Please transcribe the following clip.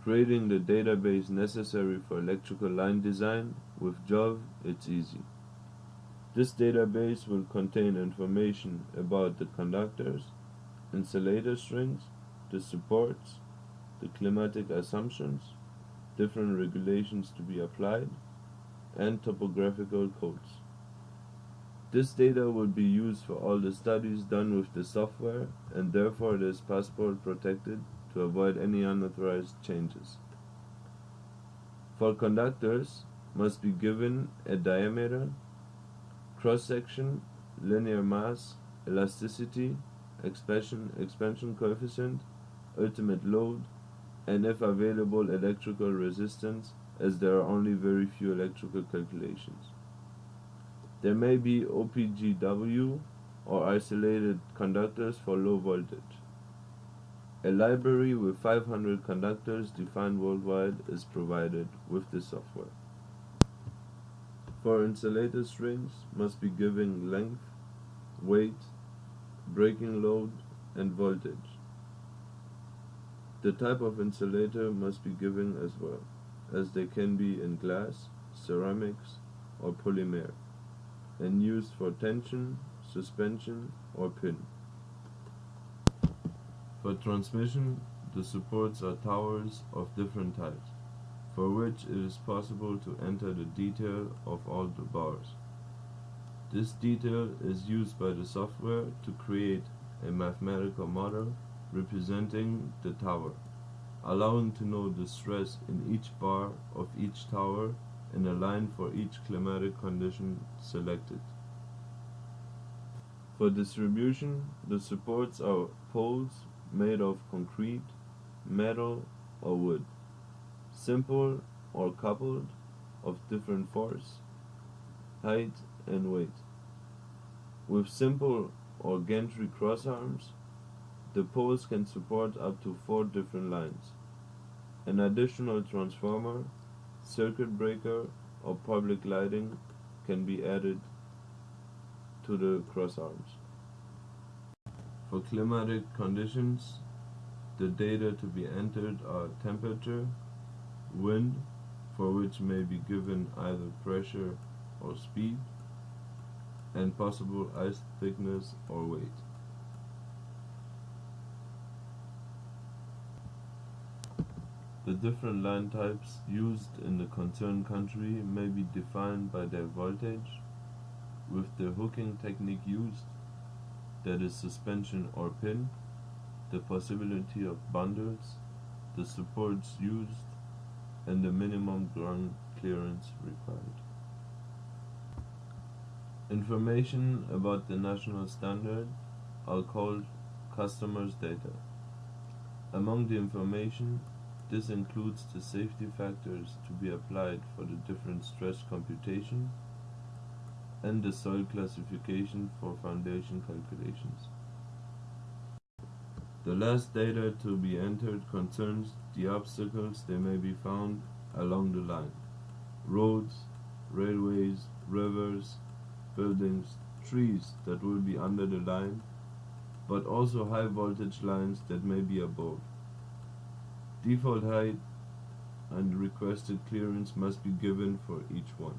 Creating the database necessary for electrical line design with JOVE, it's easy. This database will contain information about the conductors, insulator strings, the supports, the climatic assumptions, different regulations to be applied, and topographical codes. This data will be used for all the studies done with the software, and therefore it is password protected to avoid any unauthorized changes. For conductors, must be given a diameter, cross-section, linear mass, elasticity, expansion coefficient, ultimate load, and if available electrical resistance, as there are only very few electrical calculations. There may be OPGW or isolated conductors for low voltage. A library with 500 conductors defined worldwide is provided with the software. For insulator strings, must be given length, weight, breaking load, and voltage. The type of insulator must be given as well, as they can be in glass, ceramics, or polymer, and used for tension, suspension, or pin. For transmission, the supports are towers of different types, for which it is possible to enter the detail of all the bars. This detail is used by the software to create a mathematical model representing the tower, allowing to know the stress in each bar of each tower and a line for each climatic condition selected. For distribution, the supports are poles made of concrete, metal, or wood, simple or coupled, of different force, height, and weight. With simple or gantry crossarms, the poles can support up to 4 different lines. An additional transformer, circuit breaker, or public lighting can be added to the crossarms. For climatic conditions, the data to be entered are temperature, wind, for which may be given either pressure or speed, and possible ice thickness or weight. The different line types used in the concerned country may be defined by their voltage, with the hooking technique used, that is suspension or pin, the possibility of bundles, the supports used, and the minimum ground clearance required. Information about the national standard are called customers' data. Among the information, this includes the safety factors to be applied for the different stress computation and the soil classification for foundation calculations. The last data to be entered concerns the obstacles that may be found along the line: roads, railways, rivers, buildings, trees that will be under the line, but also high voltage lines that may be above. Default height and requested clearance must be given for each one.